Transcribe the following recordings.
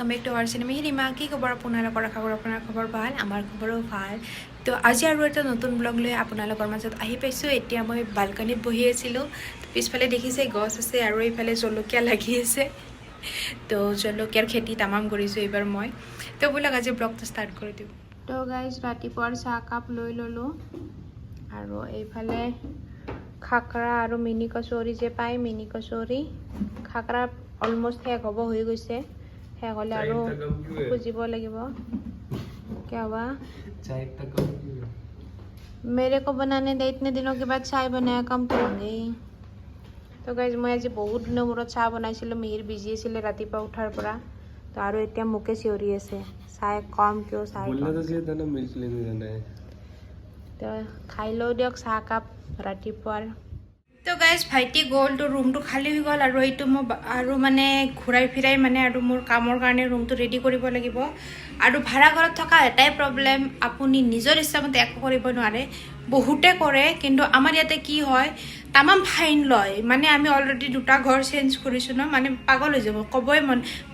welcome back to our channel. Mehirima ki khobar apunalokor akhar khobar bhal amar khoboro bhal. To aji aru eta notun vlog loi apunalokor majot ahi paisu. Etia moi balcony bohi achilu. Pichphale dekhise gos ase aru ephale jolokia lagi ase. To jolokiar kheti tamam korisu ebar moi. To bolak aji vlog to start kori diu. To guys ratipor cha cup loi lolo. Aru ephale khakra aru mini kasori je pai mini kasori khakra almost है खबर हुई गई से है वाले आरो कुछ बोल लगी वो क्या हुआ चाय तक कम मेरे को बनाने दे इतने दिनों के बाद चाय बनाया कम तो हो गई तो गाइस मैं आज बहुत दिनों मोर चाय बनाइছিলো মিহির বিজি ছিল ৰাতিপুৱা উঠাৰ পৰা তো আৰু এতিয়া মুকে চিঞৰি আছে চাই কম কিয় চাই बोलना तो चाहिए था ना मिल्क लेने जाना है তো খাই লও দিয়ক চাহ কাপ ৰাতিপুৱাৰ तो गाइस भाइटी गल तो रूम तो खाली हो गल और ये मैं माने घूराई फिराई माने मोर कामर कारण रूम तो रेडी करिब লাগিব और भाड़ा घर थका एटाई प्रॉब्लेम आपुनी निजर इच्छा मते एको करिब नोरे बहुते करे किंतु आमार याते की হয় तमाम फाइन लय माने आमी अलरेडी दुटा घर चेंज करिसु न माने पागल हो যাব कबय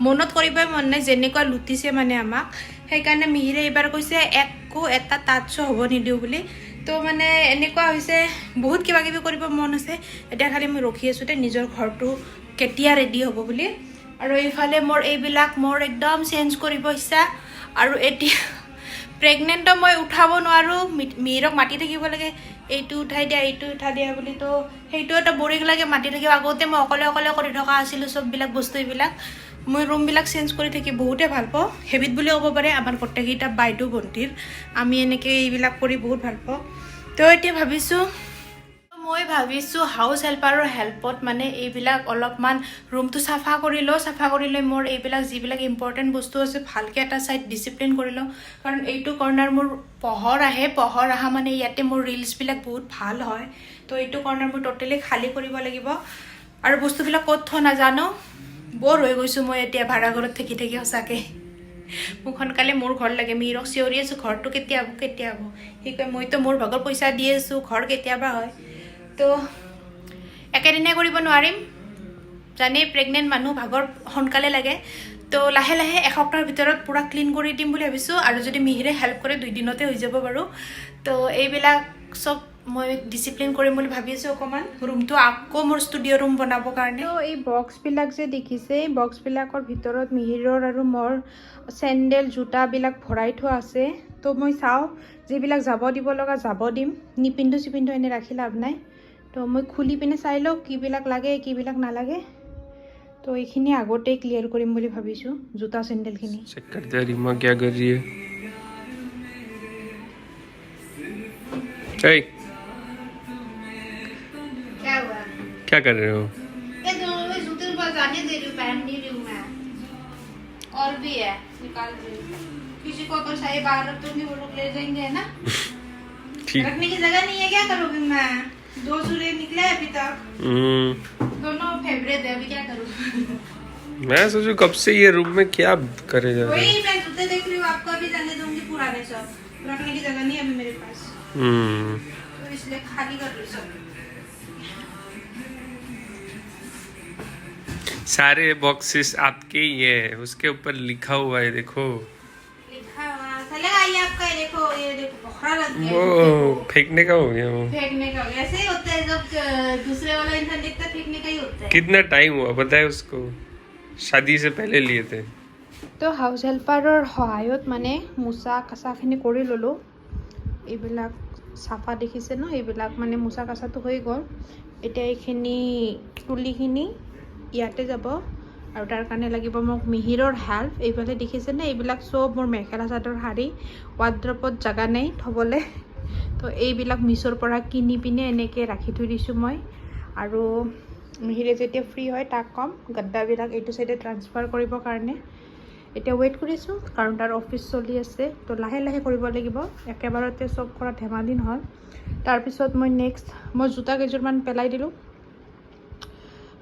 मनत करिबय मन नै जेनेका लुटिसे माने आमाक हे কাৰণে মিহিৰে এবাৰ কৈছে একো এটা টাচ হ'ব নিদিও বুলি तो माने এনেকুৱা হৈছে বহুত কিবা কিবি কৰিব মন আছে এটা খালি মই ৰখি আছো তে নিজৰ ঘৰটো কেতিয়া ৰেডি হ'ব বুলি আৰু এইফালে মোৰ এইবিলাক মোৰ একদম চেঞ্জ কৰিব ইচ্ছা আৰু এতিয়া প্ৰেগনেন্ট মই উঠাব নোৱাৰো মিৰক মাটি থাকিব লাগে এইটো উঠাই দিয়া বুলি তো হেইটো এটা বৰিং লাগে মাটি থাকিব আগতে মই অকলে অকলে কৰি থকা আছিল সব বিলাক বস্তু এইবিলাক মই रूम বিলাক চেঞ্জ কৰি থাকি বহুতে ভাল পাও হেবিট বুলি ক'ব পাৰে আমাৰ প্ৰত্যেকটা বাইদু বন্তিৰ আমি এনেকে এইবিলাক কৰি বহুত ভাল পাও তো এতিয়া মই ভাবিছো হাউস হেল্পাৰৰ হেল্পত মানে এইবিলাক অলপমান ৰুমটো সাফা কৰিলে মোৰ এইবিলাক যিবিলাক ইম্পৰ্টেন্ট বস্তু আছে ভালকে এটা সাইড ডিসিপ্লিন কৰিলো কাৰণ এইটো কৰ্নাৰ মোৰ পহৰ আহা মানে ইয়াতে মোৰ ৰিলস বিলাক বহুত ভাল হয় তো এইটো কৰ্নাৰ মোৰ টোটালি খালি কৰিব লাগিব আৰু বস্তুবিলাক ক'ত থ না জানো বৰ হৈ গৈছো মই এতিয়া ভাড়া ঘৰত থাকি হসাকে মুখন কালে মোৰ ঘৰ লাগে মিৰক চিঞৰি আছো ঘৰটো কেতিয়া হ'ব হি কয় মই তো মোৰ ভাগৰ পইচা দি আছো ঘৰ কেতিয়াবা হয় তো একেদিনে কৰিব নোৱাৰিম জানে প্ৰেগনেন্ট মানুহ ভাগৰ হনকালে লাগে তো লাহে লাহে এসপ্তাহৰ ভিতৰত পুৰা ক্লিন কৰি দিম বুলি ভাবিছো আৰু যদি মিহিৰে হেল্প কৰে 2 দিনতে হৈ যাব বাৰু তো এইবিলাক সব মই ডিসিপ্লিন কৰিম বুলি ভাবিছো অকমান ৰুমটো আকৌ মোৰ ষ্টুডিও ৰুম বনাব কাৰণে তো এই বক্স বিলাক যে দেখিছে এই বক্স বিলাকৰ ভিতৰত মিহিৰৰ আৰু মোৰ স্যান্ডেল জুতা বিলাক ভৰাই থোৱা আছে তো মই চাও যিবিলাক যাব দিব লগা যাব দিম নিপিন্ধু এনে ৰাখি লাভ নাই তো মই খুলি পিনে চাই লও কি বিলাক লাগে কি বিলাক না লাগে তো এইখিনি আগতে ক্লিয়াৰ কৰিম বুলি ভাবিছো জুতা স্যান্ডেল খিনি चेक करते हैं रीमा क्या कर रही है hey क्या हुआ क्या कर रहे हो ये दोनों में जूते पर जाने दे रही हूँ पहन नहीं रही हूँ मैं और भी है निकाल रही हूँ किसी को अगर चाहिए बाहर रख दूंगी वो लोग ले जाएंगे है ना ठीक रखने की जगह नहीं है क्या करूँगी मैं 2 सूर्य निकले अभी तक दोनों फेवरेट है अभी क्या करूँ मैं सोचू कब से ये रूम में क्या करे जा रहे वही मैं जूते देख रही हूँ आपको अभी जाने दूंगी पुराने सब रखने की जगह नहीं है अभी मेरे पास तो इसलिए खाली कर रही सब सारे बॉक्सेस आपके ही है उसके ऊपर लिखा हुआ है देखो लिखा हुआ चलेगा ये आपका ये देखो बखरा लग गया वो फेंकने का हो गया वो फेंकने का ऐसे ही होता है जब दूसरे वाला इंसान देखता है फेंकने का ही होता है कितना टाइम हुआ पता है उसको शादी से पहले लिए थे তো হাউস হেল্পাৰৰ সহায়ত মানে মুছা কাছাখিনি কৰি ললো এইবিলাক সাফা দেখিছে ন এইবিলাক মানে মুছা কাছাটো হৈ গল এতিয়া এইখিনি তুলিখিনি ইয়াতে যাব আৰু তাৰ কাৰণে লাগিব মোক মিহিৰৰ হেল্প এইফালে দেখিছে নে এইবিলাক সব মোৰ মেখেলা চাদৰ শাৰী ৱাৰ্ড্ৰপত জাগা নাই থবলে তো এইবিলাক মিছৰ পৰা কিনি পিনে এনেকে ৰাখি থৈ দিছো মই আৰু মিহিৰে যেতিয়া ফ্ৰী হয় তাক কম গদ্দাবিলাক এইটো সাইডে ট্ৰান্সফাৰ কৰিব কাৰণে এটা ওয়েট কৰিছো কাৰণ তাৰ অফিস চলি আছে তো লাহে লাহে কৰিব লাগিব একেবাৰতে সব কৰা ধেমালি নহয় তাৰ পিছত মই নেক্সট মই জুতা কেইজোৰমান পেলাই দিলো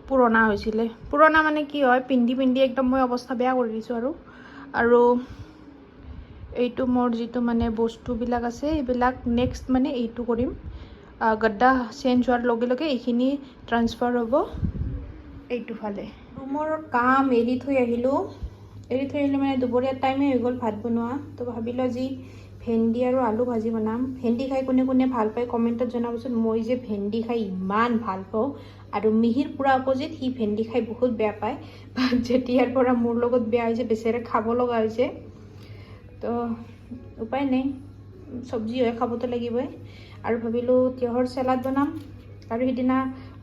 পুৰণা হৈছিলে পুৰণা মানে কি হয় পিন্ধি একদম মই অৱস্থা বেয়া কৰি দিছো আৰু এইটো মোৰ যেটো মানে বস্তুবিলাক আছে এইবিলাক নেক্সট মানে এইটো কৰিম গদ্দা চেঞ্জ হোৱাৰ লগে লগে এইখিনি ট্ৰান্সফাৰ হ'ব এইটো ফালে ৰুমৰ কাম এৰি থৈ আহিলো এৰি থৈ আহিলে মানে দুপৰীয়াৰ টাইমে হৈ গ'ল ভাত বনোৱা। তো ভাবিলোঁ আজি ভেন্দি আৰু আলু ভাজি বনাম। ভেন্দি খাই কোনে কোনে ভাল পায় কমেণ্টত জনাবচোন। মই যে ভেন্দি খাই ইমান ভাল পাওঁ, আৰু মিহিৰ পূৰা অপজিট, সি ভেন্দি খাই বহুত বেয়া পায়। যেতিয়াৰ পৰা মোৰ লগত বেয়া হৈছে বেচেৰা খাব লগা হৈছে। তো উপায় নাই, চব্জি হৈ খাবতো লাগিবই। আৰু ভাবিলোঁ তিয়হৰ চেলাড বনাম। আৰু সিদিনা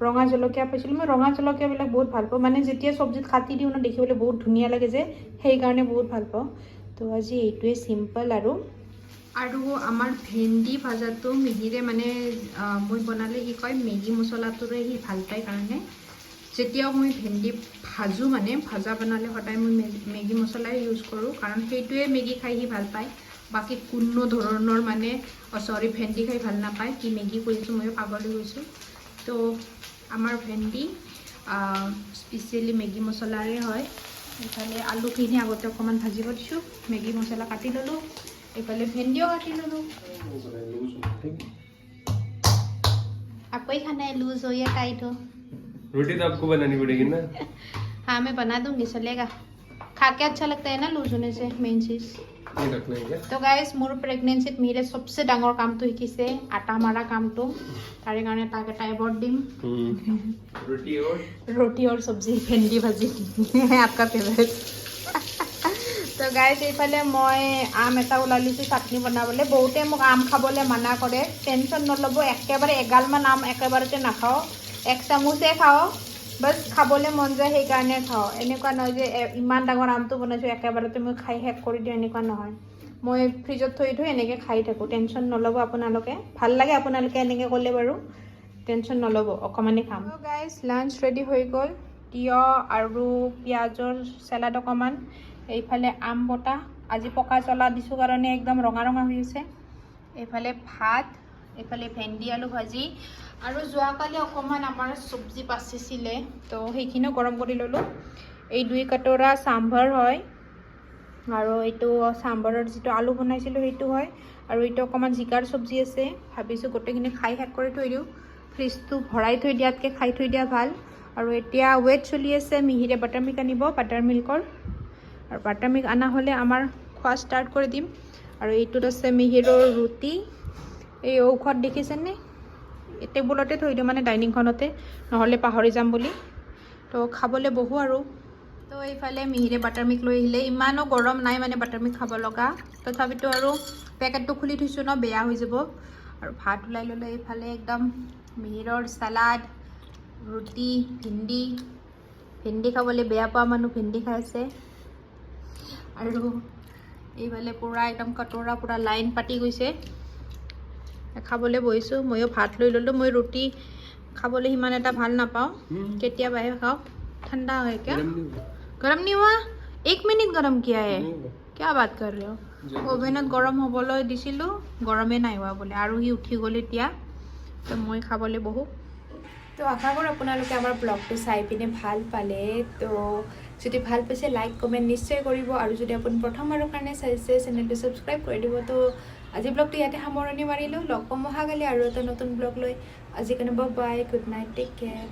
ৰঙা জলকীয়া পাইছিলোঁ। মই ৰঙা জলকীয়াবিলাক বহুত ভাল পাওঁ, মানে যেতিয়া চব্জিত কাটি দিওঁ ন দেখিবলৈ বহুত ধুনীয়া লাগে যে, সেইকাৰণে বহুত ভাল পাওঁ। তো আজি এইটোৱে চিম্পল। আৰু আমাৰ ভেন্দি ভাজাটো মিহিৰে মানে মই বনালে সি কয় মেগী মছলাটোৰে সি ভাল পায় কাৰণে যেতিয়াও মই ভেন্দি ভাজোঁ মানে ভাজা বনালে সদায় মই মেগী মছলাই ইউজ কৰোঁ, কাৰণ সেইটোৱে মেগী খাই সি ভাল পায়। বাকী কোনো ধৰণৰ মানে ভেন্দি খাই ভাল নাপায়। সি মেগী কৰিছোঁ, ময়ো পাগল হৈ গৈছোঁ। তো আমাৰ ভেন্দি স্পেচিয়েলি মেগী মছলাৰে হয়। এইফালে আলুখিনি আগতে অকণমান ভাজিব দিছোঁ, মেগী মছলা কাটি ল'লোঁ, এইফালে ভেন্দিও কাটি ল'লোঁ। आपको ही खाना है लूज हो या टाइट हो? रोटी तो आपको बनानी पड़ेगी ना। हाँ मैं बना दूंगी, चलेगा। खा के अच्छा लगता है ना लूज होने से, मेन चीज। तो गाइस মোৰ প্ৰেগনেঞ্চিত মিহিৰে চবচে ডাঙৰ কামটো শিকিছে আটা মাৰা কামটো। তাৰে কাৰণে তাক এটা এৱাৰ্ড দিম। ৰুটি और सब्जी ভেন্দি ভাজি आपका फेवरेट। তো গাইজ এইফালে মই আম এটা ওলাই লৈছোঁ চাটনি বনাবলৈ। বহুতে মোক আম খাবলৈ মানা কৰে, টেনশ্যন নল'ব, একেবাৰে এগালমান আম একেবাৰতে নাখাওঁ, এক চামুচে খাওঁ, বাছ খাবলৈ মন যায় সেইকাৰণে খাওঁ। এনেকুৱা নহয় যে ইমান ডাঙৰ আমটো বনাইছোঁ একেবাৰতে মই খাই শেষ কৰি দিওঁ, এনেকুৱা নহয়। মই ফ্ৰিজত থৈ এনেকৈ খাই থাকোঁ, টেনশ্যন নল'ব আপোনালোকে। ভাল লাগে আপোনালোকে এনেকৈ ক'লে বাৰু, টেনশ্যন নল'ব, অকণমানেই খাম। গাইজ লাঞ্চ ৰেডি হৈ গ'ল। তিয়হ আৰু পিঁয়াজৰ চেলাড অকণমান, এইফালে আম বটা, আজি পকা জ্বলা দিছোঁ কাৰণে একদম ৰঙা ৰঙা হৈ আছে। এইফালে ভাত, এইফালে ভেন্দি আলু ভাজি, আৰু যোৱাকালি অকণমান আমাৰ চব্জি বাচিছিলে তো সেইখিনিও গৰম কৰি ল'লোঁ। এই 2 কাটোৰা চাম্বাৰ হয়, আৰু এইটো চাম্বাৰৰ যিটো আলু বনাইছিলোঁ সেইটো হয়, আৰু এইটো অকণমান জিকাৰ চব্জি আছে। ভাবিছোঁ গোটেইখিনি খাই শেষ কৰি থৈ দিওঁ, ফ্ৰিজটো ভৰাই থৈ দিয়াতকৈ খাই থৈ দিয়া ভাল। আৰু এতিয়া ৱেট চলি আছে, মিহিৰে বাটাৰ মিল্ক আনিব, বাটাৰ মিল্কৰ, আৰু বাটাৰ মিল্ক অনা হ'লে আমাৰ খোৱা ষ্টাৰ্ট কৰি দিম। আৰু এইটোত আছে মিহিৰৰ ৰুটি, এই ঔষধ দেখিছেনে, এই টেবুলতে থৈ দিওঁ মানে ডাইনিংখনতে, নহ'লে পাহৰি যাম বুলি। তো খাবলৈ বহোঁ আৰু। তো এইফালে মিহিৰে বাটাৰ মিল্ক লৈ আহিলে, ইমানো গৰম নাই মানে বাটাৰ মিল্ক খাব লগা, তথাপিতো আৰু পেকেটটো খুলি থৈছোঁ ন, বেয়া হৈ যাব। আৰু ভাত ওলাই ল'লে, এইফালে একদম মিহিৰৰ চালাড, ৰুটি, ভেন্দি খাবলৈ বেয়া পোৱা মানুহ ভেন্দি খাই আছে। আৰু এইফালে পূৰা একদম কটোৰা পূৰা লাইন পাতি গৈছে। খাবলৈ বহিছোঁ, ময়ো ভাত লৈ ল'লোঁ। মই ৰুটি খাবলৈ সিমান এটা ভাল নাপাওঁ, কেতিয়াবাহে খাওঁ। ঠাণ্ডা হয় क्या? গৰম नहीं हुआ? 1 मिनट गरम किया है, क्या बात कर रहे हो? অভেনত গৰম হ'বলৈ দিছিলোঁ, গৰমেই নাই হোৱা বোলে, আৰু সি উঠি গ'ল এতিয়া। তো মই খাবলৈ বহোঁ। তো আশা কৰোঁ আপোনালোকে আমাৰ ব্লগটো চাই পিনে ভাল পালে। তো যদি ভাল পাইছে লাইক কমেণ্ট নিশ্চয় কৰিব, আৰু যদি আপুনি প্ৰথমবাৰৰ কাৰণে চাইছে চেনেলটো ছাবস্ক্ৰাইব কৰি দিব। তো আজি ব্লগটো ইয়াতে সামৰণি মাৰিলোঁ, লগ পাম অহাকালি আৰু এটা নতুন ব্লগ লৈ। আজি কাৰণে বাই, গুড নাইট, টেক কেয়াৰ।